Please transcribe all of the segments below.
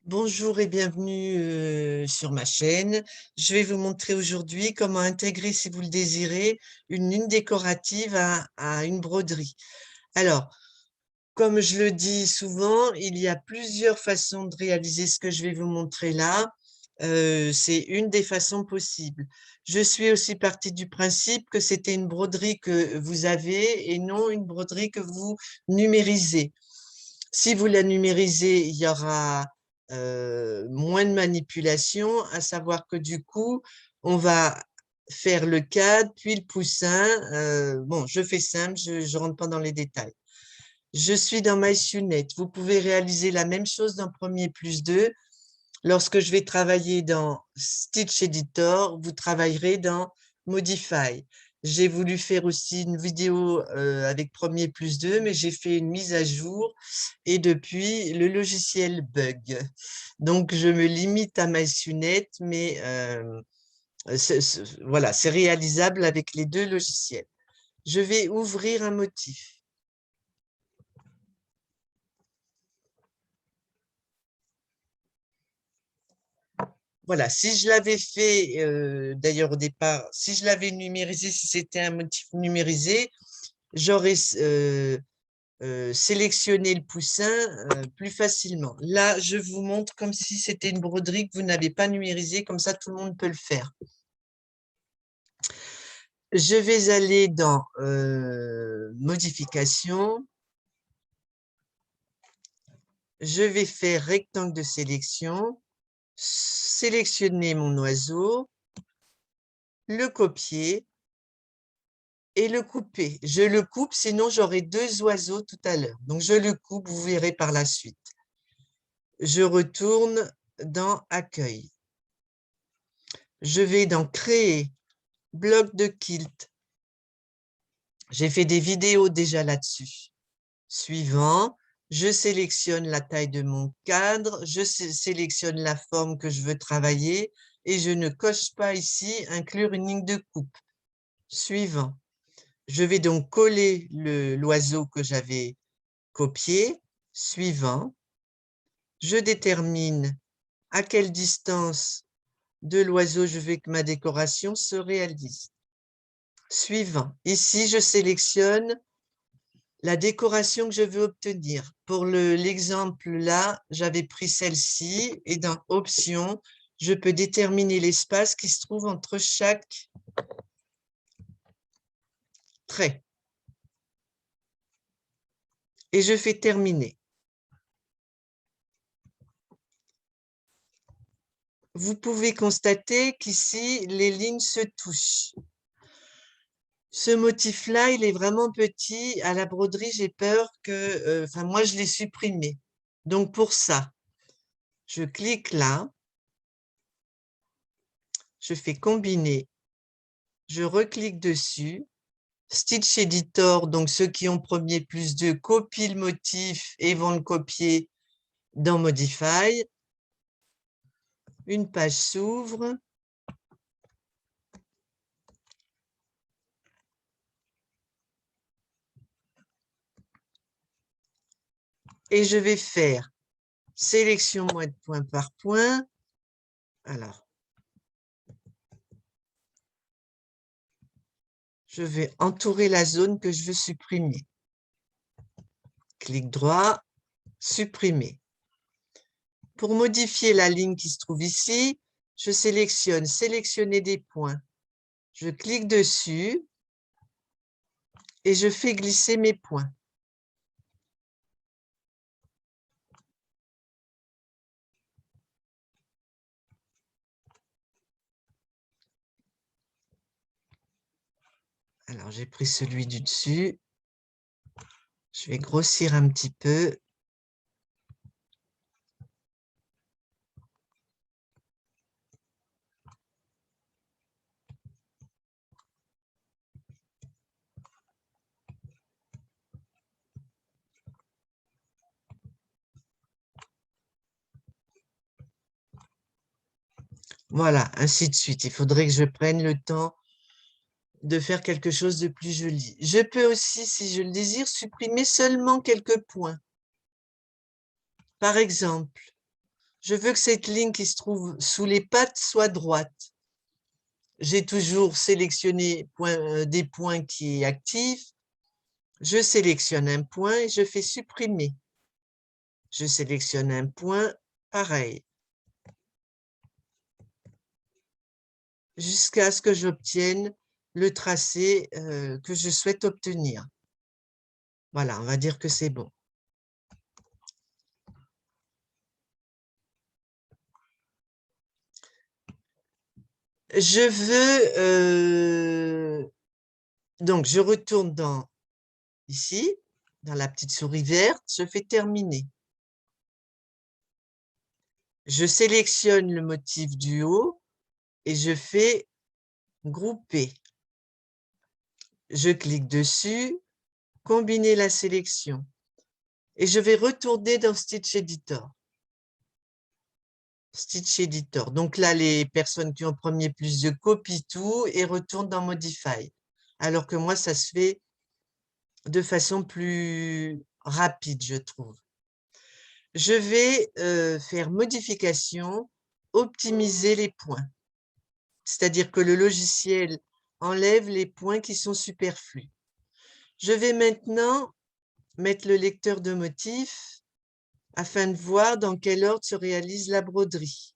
Bonjour et bienvenue sur ma chaîne. Je vais vous montrer aujourd'hui comment intégrer, si vous le désirez, une ligne décorative à une broderie. Alors, comme je le dis souvent, il y a plusieurs façons de réaliser ce que je vais vous montrer là. C'est une des façons possibles. Je suis aussi partie du principe que c'était une broderie que vous avez et non une broderie que vous numérisez. Si vous la numérisez, il y aura moins de manipulation, à savoir que du coup, on va faire le cadre, puis le poussin. Bon, je fais simple, je ne rentre pas dans les détails. Je suis dans MySunnet. Vous pouvez réaliser la même chose dans Premier plus 2. Lorsque je vais travailler dans Stitch Editor, vous travaillerez dans Modify. J'ai voulu faire aussi une vidéo avec Premier plus 2, mais j'ai fait une mise à jour et depuis, le logiciel bug. Donc, je me limite à MySunnet, mais voilà, c'est réalisable avec les deux logiciels. Je vais ouvrir un motif. Voilà, si je l'avais fait, d'ailleurs au départ, si je l'avais numérisé, si c'était un motif numérisé, j'aurais sélectionné le poussin plus facilement. Là, je vous montre comme si c'était une broderie que vous n'avez pas numérisée, comme ça tout le monde peut le faire. Je vais aller dans Modification. Je vais faire rectangle de sélection, sélectionner mon oiseau, le copier et le couper. Je le coupe, sinon j'aurai deux oiseaux tout à l'heure. Donc, je le coupe, vous verrez par la suite. Je retourne dans Accueil. Je vais dans Créer, bloc de quilt. J'ai fait des vidéos déjà là-dessus. Suivant, je sélectionne la taille de mon cadre, je sélectionne la forme que je veux travailler et je ne coche pas ici « Inclure une ligne de coupe ». Suivant. Je vais donc coller l'oiseau que j'avais copié. Suivant. Je détermine à quelle distance de l'oiseau je veux que ma décoration se réalise. Suivant. Ici, je sélectionne la décoration que je veux obtenir. Pour l'exemple là, j'avais pris celle-ci et dans Options, je peux déterminer l'espace qui se trouve entre chaque trait. Et je fais terminer. Vous pouvez constater qu'ici, les lignes se touchent. Ce motif-là, il est vraiment petit. À la broderie, j'ai peur que... Enfin, moi, je l'ai supprimé. Donc, pour ça, je clique là. Je fais combiner. Je reclique dessus. Stitch Editor, donc ceux qui ont Premier plus 2 copient le motif et vont le copier dans Modify. Une page s'ouvre. Et je vais faire sélection point par point. Alors, je vais entourer la zone que je veux supprimer. Clic droit, supprimer. Pour modifier la ligne qui se trouve ici, je sélectionne sélectionner des points. Je clique dessus et je fais glisser mes points. Alors, j'ai pris celui du dessus. Je vais grossir un petit peu. Voilà, ainsi de suite. Il faudrait que je prenne le temps de faire quelque chose de plus joli. Je peux aussi, si je le désire, supprimer seulement quelques points. Par exemple, Je veux que cette ligne qui se trouve sous les pattes soit droite. J'ai toujours sélectionné des points qui est actif. Je sélectionne un point et je fais supprimer. Je sélectionne un point, pareil. Jusqu'à ce que j'obtienne le tracé que je souhaite obtenir. Voilà, on va dire que c'est bon. Je veux... donc, je retourne ici, dans la petite souris verte, je fais terminer. Je sélectionne le motif du haut et je fais grouper. Je clique dessus, combiner la sélection et je vais retourner dans Stitch Editor. Stitch Editor. Donc là, les personnes qui ont premier plus de copient tout et retournent dans Modify. Alors que moi, ça se fait de façon plus rapide, je trouve. Je vais faire modification, optimiser les points. C'est-à-dire que le logiciel enlève les points qui sont superflus. Je vais maintenant mettre le lecteur de motifs afin de voir dans quel ordre se réalise la broderie.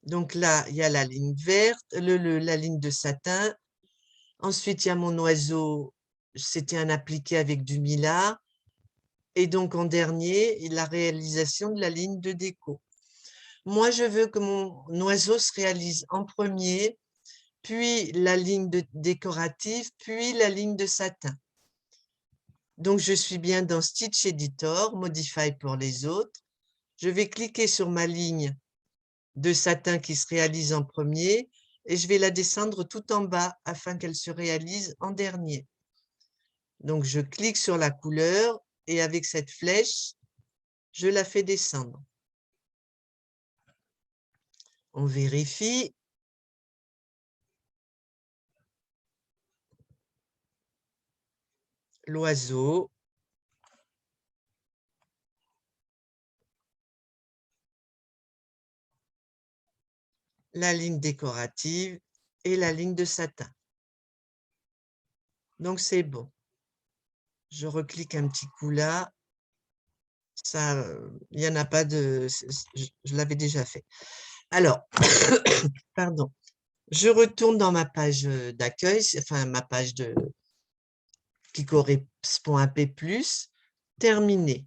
Donc là, il y a la ligne verte, la ligne de satin. Ensuite, il y a mon oiseau, c'était un appliqué avec du Mylar. Et donc, en dernier, la réalisation de la ligne de déco. Moi, je veux que mon oiseau se réalise en premier, puis la ligne décorative, puis la ligne de satin. Donc, je suis bien dans Stitch Editor, Modify pour les autres. Je vais cliquer sur ma ligne de satin qui se réalise en premier et je vais la descendre tout en bas afin qu'elle se réalise en dernier. Donc, je clique sur la couleur et avec cette flèche, je la fais descendre. On vérifie. L'oiseau. La ligne décorative et la ligne de satin. Donc, c'est bon. Je reclique un petit coup là. Ça, il n'y en a pas de... Je l'avais déjà fait. Alors, pardon. Je retourne dans ma page d'accueil, enfin ma page qui correspond à P+. Terminé.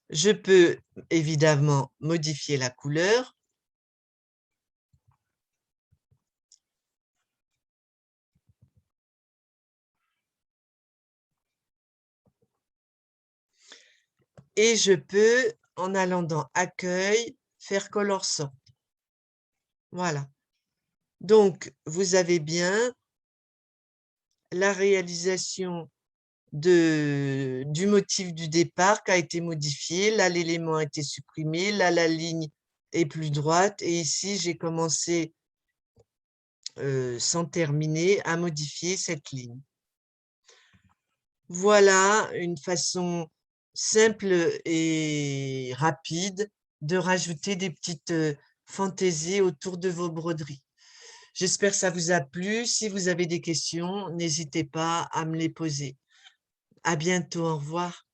Je peux évidemment modifier la couleur. Et je peux, en allant dans Accueil, faire Color Sort. Voilà. Donc, vous avez bien la réalisation du motif du départ qui a été modifié. Là, l'élément a été supprimé. Là, la ligne est plus droite. Et ici, j'ai commencé, sans terminer, à modifier cette ligne. Voilà une façon simple et rapide de rajouter des petites fantaisies autour de vos broderies. J'espère que ça vous a plu. Si vous avez des questions, n'hésitez pas à me les poser. À bientôt, au revoir.